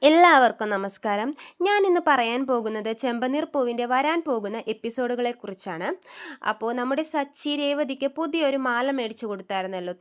എല്ലാവർക്കും നമസ്കാരം. ഞാൻ ഇന്ന് പറയാൻ പോകുന്നത് ചെമ്പനീർ പൂവിൻ്റെ വരാൻ പോകുന്ന എപ്പിസോഡുകളെ കുറിച്ചാണ്. അപ്പോൾ നമ്മുടെ സച്ചി രേവതിക്ക് പുതിയൊരു മാല മേടിച്ചു കൊടുത്തായിരുന്നല്ലോ,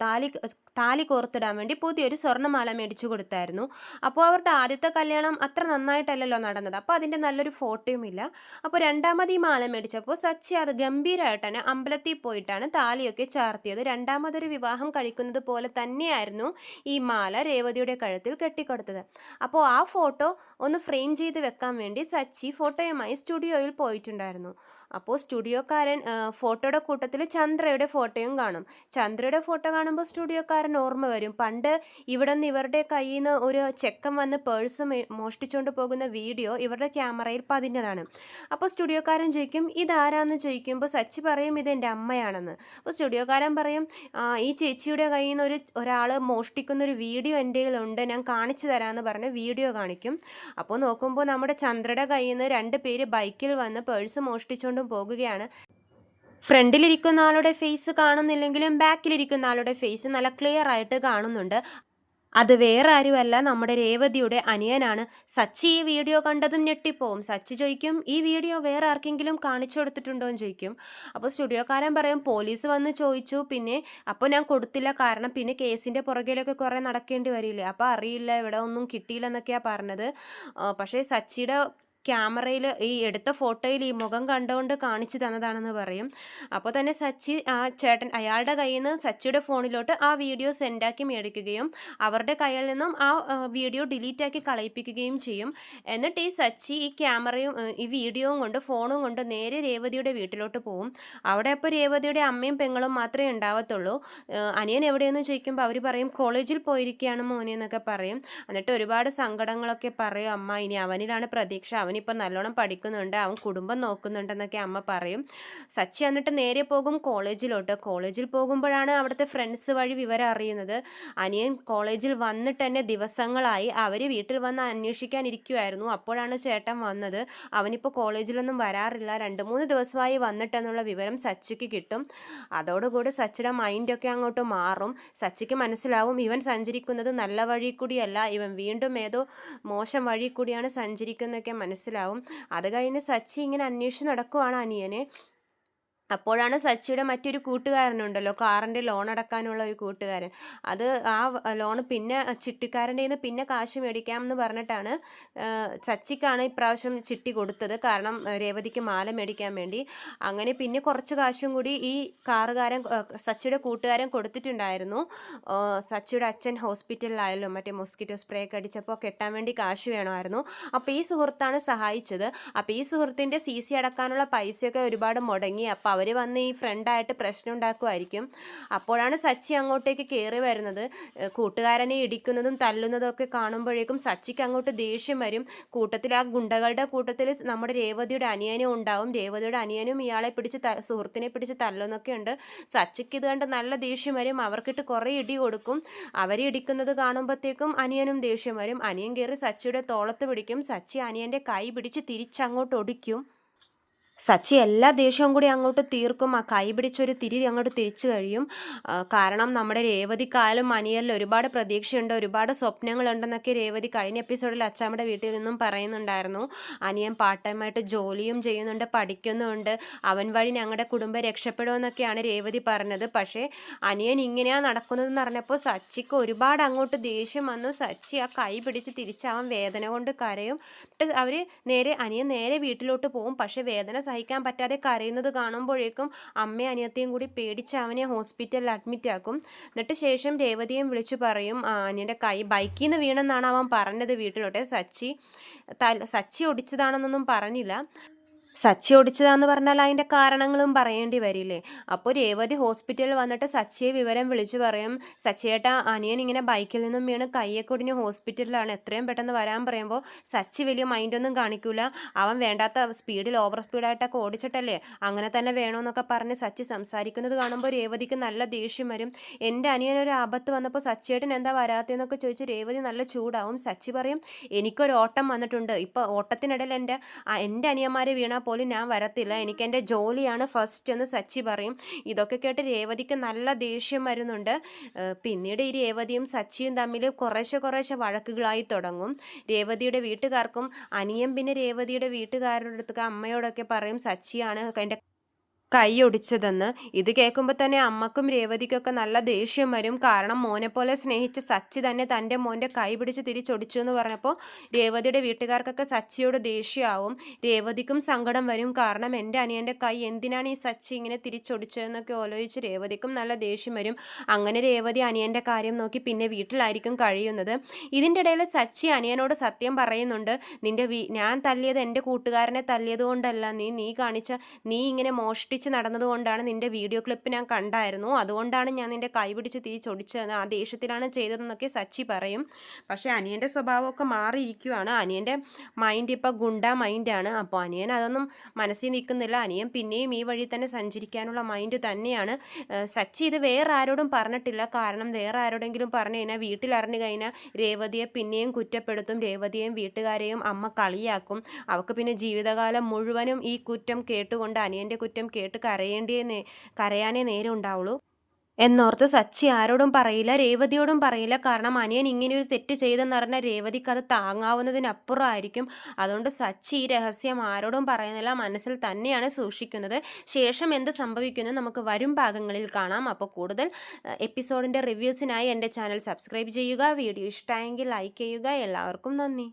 താലി കോർത്തിടാൻ വേണ്ടി പുതിയൊരു സ്വർണ്ണമാല മേടിച്ചു കൊടുത്തായിരുന്നു. അപ്പോൾ അവരുടെ ആദ്യത്തെ കല്യാണം അത്ര നന്നായിട്ടല്ലല്ലോ നടന്നത്, അപ്പോൾ അതിൻ്റെ നല്ലൊരു ഫോട്ടോയും ഇല്ല. അപ്പോൾ രണ്ടാമത് ഈ മാല മേടിച്ചപ്പോൾ സച്ചി അത് ഗംഭീരമായിട്ട് തന്നെ അമ്പലത്തിൽ പോയിട്ടാണ് താലിയൊക്കെ ചാർത്തിയത്. രണ്ടാമതൊരു വിവാഹം കഴിക്കുന്നത് പോലെ തന്നെയായിരുന്നു ഈ മാല രേവതിയുടെ കഴുത്തിൽ കെട്ടിക്കൊടുത്തത്. അപ്പോൾ ആ ഫോട്ടോ ഒന്ന് ഫ്രെയിം ചെയ്ത് വെക്കാൻ വേണ്ടി സച്ചി ഫോട്ടോയുമായി സ്റ്റുഡിയോയിൽ പോയിട്ടുണ്ടായിരുന്നു. അപ്പോൾ സ്റ്റുഡിയോക്കാരൻ ഫോട്ടോയുടെ കൂട്ടത്തിൽ ചന്ദ്രയുടെ ഫോട്ടോയും കാണും. ചന്ദ്രയുടെ ഫോട്ടോ കാണുമ്പോൾ സ്റ്റുഡിയോക്കാരൻ ഓർമ്മ വരും, പണ്ട് ഇവിടെ നിന്ന് ഇവരുടെ കയ്യിൽ നിന്ന് ഒരു ചെക്കൻ വന്ന് പേഴ്സ് മോഷ്ടിച്ചുകൊണ്ട് പോകുന്ന വീഡിയോ ഇവരുടെ ക്യാമറയിൽ പതിഞ്ഞതാണ്. അപ്പോൾ സ്റ്റുഡിയോക്കാരൻ ചോദിക്കും ഇതാരാന്ന് ചോദിക്കുമ്പോൾ സച്ചി പറയും ഇത് എൻ്റെ അമ്മയാണെന്ന്. അപ്പോൾ സ്റ്റുഡിയോക്കാരൻ പറയും ഈ ചേച്ചിയുടെ കയ്യിൽ നിന്ന് ഒരാൾ മോഷ്ടിക്കുന്നൊരു വീഡിയോ എൻ്റെ കയ്യിലുണ്ട്, ഞാൻ കാണിച്ചു തരാമെന്ന് പറഞ്ഞ് വീഡിയോ കാണിക്കും. അപ്പോൾ നോക്കുമ്പോൾ നമ്മുടെ ചന്ദ്രയുടെ കയ്യിൽ നിന്ന് 2 പേര് ബൈക്കിൽ വന്ന് പേഴ്സ് മോഷ്ടിച്ചുകൊണ്ട് പോകുകയാണ്. ഫ്രണ്ടിലിരിക്കുന്ന ആളുടെ ഫേസ് കാണുന്നില്ലെങ്കിലും ബാക്കിലിരിക്കുന്ന ആളുടെ ഫേസ് നല്ല ക്ലിയർ ആയിട്ട് കാണുന്നുണ്ട്. അത് വേറെ ആരുമല്ല, നമ്മുടെ രേവതിയുടെ അനിയനാണ്. സച്ചി ഈ വീഡിയോ കണ്ടതും ഞെട്ടിപ്പോവും. സച്ചി ചോദിക്കും ഈ വീഡിയോ വേറെ ആർക്കെങ്കിലും കാണിച്ചു കൊടുത്തിട്ടുണ്ടോ എന്ന് ചോദിക്കും. അപ്പോൾ സ്റ്റുഡിയോക്കാരൻ പറയും പോലീസ് വന്ന് ചോദിച്ചു, പിന്നെ അപ്പോൾ ഞാൻ കൊടുത്തില്ല, കാരണം പിന്നെ കേസിൻ്റെ പുറകിലൊക്കെ കുറേ നടക്കേണ്ടി വരില്ലേ, അപ്പോൾ അറിയില്ല, ഇവിടെ ഒന്നും കിട്ടിയില്ല എന്നൊക്കെയാണ് പറഞ്ഞത്. പക്ഷേ സച്ചിയുടെ ക്യാമറയിൽ ഈ എടുത്ത ഫോട്ടോയിൽ ഈ മുഖം കണ്ടുകൊണ്ട് കാണിച്ചു തന്നതാണെന്ന് പറയും. അപ്പോൾ തന്നെ സച്ചി ചേട്ടൻ അയാളുടെ കയ്യിൽ നിന്ന് സച്ചിയുടെ ഫോണിലോട്ട് ആ വീഡിയോ സെൻഡാക്കി മേടിക്കുകയും അവരുടെ കയ്യിൽ നിന്നും ആ വീഡിയോ ഡിലീറ്റാക്കി കളയിപ്പിക്കുകയും ചെയ്യും. എന്നിട്ട് ഈ സച്ചി ഈ ക്യാമറയും ഈ വീഡിയോയും കൊണ്ട് ഫോണും കൊണ്ട് നേരെ രേവതിയുടെ വീട്ടിലോട്ട് പോകും. അവിടെ അപ്പോൾ രേവതിയുടെ അമ്മയും പെങ്ങളും മാത്രമേ ഉണ്ടാവത്തുള്ളൂ. അനിയൻ എവിടെയെന്ന് ചോദിക്കുമ്പോൾ അവർ പറയും കോളേജിൽ പോയിരിക്കുകയാണ് മോനെ എന്നൊക്കെ പറയും. എന്നിട്ട് ഒരുപാട് സങ്കടങ്ങളൊക്കെ പറയും. അമ്മ ഇനി അവനിലാണ് പ്രതീക്ഷ, അവനിപ്പോൾ നല്ലോണം പഠിക്കുന്നുണ്ട്, അവൻ കുടുംബം നോക്കുന്നുണ്ടെന്നൊക്കെ അമ്മ പറയും. സച്ചി എന്നിട്ട് നേരെ പോകും കോളേജിലോട്ട്. കോളേജിൽ പോകുമ്പോഴാണ് അവിടുത്തെ ഫ്രണ്ട്സ് വഴി വിവരം അറിയുന്നത്. അനിയൻ കോളേജിൽ വന്നിട്ട് തന്നെ ദിവസങ്ങളായി, അവർ വീട്ടിൽ വന്ന് അന്വേഷിക്കാനിരിക്കുമായിരുന്നു. അപ്പോഴാണ് ചേട്ടൻ വന്നത്. അവനിപ്പോൾ കോളേജിലൊന്നും വരാറില്ല, 2-3 ദിവസമായി വന്നിട്ടെന്നുള്ള വിവരം സച്ചിക്ക് കിട്ടും. അതോടുകൂടി സച്ചിയുടെ മൈൻഡൊക്കെ അങ്ങോട്ട് മാറും. സച്ചിക്ക് മനസ്സിലാവും ഇവൻ സഞ്ചരിക്കുന്നത് നല്ല വഴി കൂടിയല്ല, ഇവൻ വീണ്ടും ഏതോ മോശം വഴി കൂടിയാണ് സഞ്ചരിക്കുന്നതൊക്കെ മനസ്സിലാവും. അത് കഴിഞ്ഞ് സച്ചി ഇങ്ങനെ അന്വേഷിച്ച് നടക്കുവാണ് അനിയനെ. അപ്പോഴാണ് സച്ചിയുടെ മറ്റൊരു കൂട്ടുകാരനുണ്ടല്ലോ, കാറിൻ്റെ ലോൺ അടക്കാനുള്ള ഒരു കൂട്ടുകാരൻ, അത് ആ ലോൺ പിന്നെ ചിട്ടിക്കാരൻ്റെ നിന്ന് പിന്നെ കാശ് മേടിക്കാം എന്ന് പറഞ്ഞിട്ടാണ് സച്ചിക്കാണ് ഇപ്രാവശ്യം ചിട്ടി കൊടുത്തത്, കാരണം രേവതിക്ക് മാല മേടിക്കാൻ വേണ്ടി. അങ്ങനെ പിന്നെ കുറച്ച് കാശും കൂടി ഈ കാറുകാരൻ സച്ചിയുടെ കൂട്ടുകാരൻ കൊടുത്തിട്ടുണ്ടായിരുന്നു. സച്ചിയുടെ അച്ഛൻ ഹോസ്പിറ്റലിലായാലും മറ്റേ മോസ്കിറ്റോ സ്പ്രേ ഒക്കെ അടിച്ചപ്പോൾ കെട്ടാൻ വേണ്ടി കാശ് വേണമായിരുന്നു. അപ്പോൾ ഈ സുഹൃത്താണ് സഹായിച്ചത്. അപ്പോൾ ഈ സുഹൃത്തിൻ്റെ CC അടക്കാനുള്ള പൈസയൊക്കെ ഒരുപാട് മുടങ്ങി. അപ്പോൾ അവർ വന്ന് ഈ ഫ്രണ്ടായിട്ട് പ്രശ്നം ഉണ്ടാക്കുമായിരിക്കും. അപ്പോഴാണ് സച്ചി അങ്ങോട്ടേക്ക് കയറി വരുന്നത്. കൂട്ടുകാരനെ ഇടിക്കുന്നതും തല്ലുന്നതും ഒക്കെ കാണുമ്പോഴേക്കും സച്ചിക്ക് അങ്ങോട്ട് ദേഷ്യം വരും. കൂട്ടത്തിൽ ആ ഗുണ്ടകളുടെ കൂട്ടത്തിൽ നമ്മുടെ രേവതിയുടെ അനിയനും ഉണ്ടാവും. രേവതിയുടെ അനിയനും ഇയാളെ പിടിച്ച് സുഹൃത്തിനെ പിടിച്ച് തല്ലുന്നൊക്കെ ഉണ്ട്. സച്ചിക്ക് ഇത് കണ്ട് നല്ല ദേഷ്യം വരും. അവർക്കിട്ട് കുറേ ഇടി കൊടുക്കും. അവരെ ഇടിക്കുന്നത് കാണുമ്പോഴത്തേക്കും അനിയനും ദേഷ്യം വരും. അനിയൻ കയറി സച്ചിയുടെ തോളത്ത് പിടിക്കും. സച്ചി അനിയൻ്റെ കൈ പിടിച്ച് തിരിച്ചങ്ങോട്ട് ഒടിക്കും. സച്ചി എല്ലാ ദേഷ്യവും കൂടി അങ്ങോട്ട് തീർക്കും. ആ കൈ പിടിച്ചൊരു തിരി അങ്ങോട്ട് തിരിച്ചു കഴിയും. കാരണം നമ്മുടെ രേവതിക്കാലും അനിയനിൽ ഒരുപാട് പ്രതീക്ഷയുണ്ട്, ഒരുപാട് സ്വപ്നങ്ങളുണ്ടെന്നൊക്കെ രേവതി കഴിഞ്ഞ എപ്പിസോഡിൽ അച്ചാമ്മയുടെ വീട്ടിൽ നിന്നും പറയുന്നുണ്ടായിരുന്നു. അനിയൻ പാർട്ട് ടൈമായിട്ട് ജോലിയും ചെയ്യുന്നുണ്ട്, പഠിക്കുന്നുണ്ട്, അവൻ വഴി ഞങ്ങളുടെ കുടുംബം രക്ഷപ്പെടുമെന്നൊക്കെയാണ് രേവതി പറഞ്ഞത്. പക്ഷേ അനിയൻ ഇങ്ങനെയാണ് നടക്കുന്നതെന്ന് പറഞ്ഞപ്പോൾ സച്ചിക്ക് ഒരുപാട് അങ്ങോട്ട് ദേഷ്യം വന്നു. സച്ചി ആ കൈ പിടിച്ച് തിരിച്ച് അവൻ വേദന കൊണ്ട് കരയും. എന്നിട്ട് അനിയൻ നേരെ വീട്ടിലോട്ട് പോകും. പക്ഷേ വേദന സഹിക്കാൻ പറ്റാതെ കരയുന്നത് കാണുമ്പോഴേക്കും അമ്മയും അനിയത്തെയും കൂടി പേടിച്ച് അവനെ ഹോസ്പിറ്റലിൽ അഡ്മിറ്റ് ആക്കും. എന്നിട്ട് ശേഷം രേവതിയും വിളിച്ചു പറയും അനിയൻ്റെ കൈ ബൈക്കിൽ നിന്ന് വീണെന്നാണ് അവൻ പറഞ്ഞത് വീട്ടിലോട്ടെ. സച്ചി ഒടിച്ചതാണെന്നൊന്നും പറഞ്ഞില്ല. സച്ചി ഒടിച്ചതാന്ന് പറഞ്ഞാൽ അതിൻ്റെ കാരണങ്ങളും പറയേണ്ടി വരില്ലേ. അപ്പോൾ രേവതി ഹോസ്പിറ്റലിൽ വന്നിട്ട് സച്ചിയെ വിവരം വിളിച്ചു പറയും, സച്ചിയേട്ടാ അനിയൻ ഇങ്ങനെ ബൈക്കിൽ നിന്നും വീണ് കയ്യൊക്കെ ഒടിഞ്ഞ് ഹോസ്പിറ്റലിലാണ്, എത്രയും പെട്ടെന്ന് വരാൻ പറയുമ്പോൾ സച്ചി വലിയ മൈൻഡൊന്നും കാണിക്കൂല. അവൻ വേണ്ടാത്ത സ്പീഡിൽ ഓവർ സ്പീഡായിട്ടൊക്കെ ഓടിച്ചിട്ടല്ലേ, അങ്ങനെ തന്നെ വേണമെന്നൊക്കെ പറഞ്ഞ് സച്ചി സംസാരിക്കുന്നത് കാണുമ്പോൾ രേവതിക്ക് നല്ല ദേഷ്യം വരും. എൻ്റെ അനിയനൊരു ആപത്ത് വന്നപ്പോൾ സച്ചിയേട്ടൻ എന്താ വരാത്തതെന്നൊക്കെ ചോദിച്ച് രേവതി നല്ല ചൂടാവും. സച്ചി പറയും എനിക്കൊരു ഓട്ടം വന്നിട്ടുണ്ട്, ഇപ്പോൾ ഓട്ടത്തിനിടയിൽ എൻ്റെ അനിയന്മാരെ വീണാൽ പോലും ഞാൻ വരത്തില്ല, എനിക്ക് എൻ്റെ ജോലിയാണ് ഫസ്റ്റ് എന്ന് സച്ചി പറയും. ഇതൊക്കെ കേട്ട് രേവതിക്ക് നല്ല ദേഷ്യം വരുന്നുണ്ട്. പിന്നീട് ഈ രേവതിയും സച്ചിയും തമ്മിൽ കുറേശ്ശെ വഴക്കുകളായി തുടങ്ങും. രേവതിയുടെ വീട്ടുകാർക്കും അനിയൻ പിന്നെ രേവതിയുടെ വീട്ടുകാരുടെ അടുത്തൊക്കെ അമ്മയോടൊക്കെ പറയും സച്ചിയാണ് എൻ്റെ കൈയൊടിച്ചതെന്ന്. ഇത് കേൾക്കുമ്പോൾ തന്നെ അമ്മക്കും രേവതിക്കൊക്കെ നല്ല ദേഷ്യം വരും. കാരണം മോനെ പോലെ സ്നേഹിച്ച സച്ചി തന്നെ തൻ്റെ മോൻ്റെ കൈ പിടിച്ച് തിരിച്ചൊടിച്ചു എന്ന് പറഞ്ഞപ്പോൾ രേവതിയുടെ വീട്ടുകാർക്കൊക്കെ സച്ചിയോട് ദേഷ്യമാവും. രേവതിക്കും സങ്കടം വരും. കാരണം എൻ്റെ അനിയൻ്റെ കൈ എന്തിനാണ് ഈ സച്ചി ഇങ്ങനെ തിരിച്ചൊടിച്ചതെന്നൊക്കെ ആലോചിച്ച് രേവതിക്കും നല്ല ദേഷ്യം വരും. അങ്ങനെ രേവതി അനിയൻ്റെ കാര്യം നോക്കി പിന്നെ വീട്ടിലായിരിക്കും കഴിയുന്നത്. ഇതിൻ്റെ ഇടയിൽ സച്ചി അനിയനോട് സത്യം പറയുന്നുണ്ട്. ഞാൻ തല്ലിയത് എൻ്റെ കൂട്ടുകാരനെ തല്ലിയത് കൊണ്ടല്ല, നീ ഇങ്ങനെ മോഷ്ടിച്ച് നടന്നതുകൊണ്ടാണ്, നിന്റെ വീഡിയോ ക്ലിപ്പ് ഞാൻ കണ്ടായിരുന്നു, അതുകൊണ്ടാണ് ഞാൻ നിന്റെ കൈ പിടിച്ച് തിരിച്ചൊടിച്ചത്, ആ ദേഷ്യത്തിലാണ് ചെയ്തതെന്നൊക്കെ സച്ചി പറയും. പക്ഷേ അനിയൻ്റെ സ്വഭാവമൊക്കെ മാറിയിരിക്കുകയാണ്. അനിയൻ്റെ മൈൻഡ് ഇപ്പോൾ ഗുണ്ട മൈൻഡാണ്. അപ്പോൾ അനിയൻ അതൊന്നും മനസ്സിൽ നിൽക്കുന്നില്ല. അനിയൻ പിന്നെയും ഈ വഴി തന്നെ സഞ്ചരിക്കാനുള്ള മൈൻഡ് തന്നെയാണ്. സച്ചി ഇത് വേറെ ആരോടും പറഞ്ഞിട്ടില്ല. കാരണം വേറെ ആരോടെങ്കിലും പറഞ്ഞു കഴിഞ്ഞാൽ, വീട്ടിലറിഞ്ഞു കഴിഞ്ഞാൽ രേവതിയെ പിന്നെയും കുറ്റപ്പെടുത്തും. രേവതിയെയും വീട്ടുകാരെയും അമ്മ കളിയാക്കും. അവൾക്ക് പിന്നെ ജീവിതകാലം മുഴുവനും ഈ കുറ്റം കേട്ടുകൊണ്ട്, അനിയൻ്റെ കുറ്റം കേട്ട് കരയാനേ നേരം ഉണ്ടാവുള്ളൂ എന്നോർത്ത് സച്ചി ആരോടും പറയില്ല, രേവതിയോടും പറയില്ല. കാരണം അനിയൻ ഇങ്ങനെയൊരു തെറ്റ് ചെയ്തെന്ന് പറഞ്ഞാൽ രേവതിക്ക് അത് താങ്ങാവുന്നതിനപ്പുറമായിരിക്കും. അതുകൊണ്ട് സച്ചി ഈ രഹസ്യം ആരോടും പറയുന്നില്ല, മനസ്സിൽ തന്നെയാണ് സൂക്ഷിക്കുന്നത്. ശേഷം എന്ത് സംഭവിക്കുന്നു നമുക്ക് വരും ഭാഗങ്ങളിൽ കാണാം. അപ്പോൾ കൂടുതൽ എപ്പിസോഡിൻ്റെ റിവ്യൂസിനായി എൻ്റെ ചാനൽ സബ്സ്ക്രൈബ് ചെയ്യുക. വീഡിയോ ഇഷ്ടമായെങ്കിൽ ലൈക്ക് ചെയ്യുക. എല്ലാവർക്കും നന്ദി.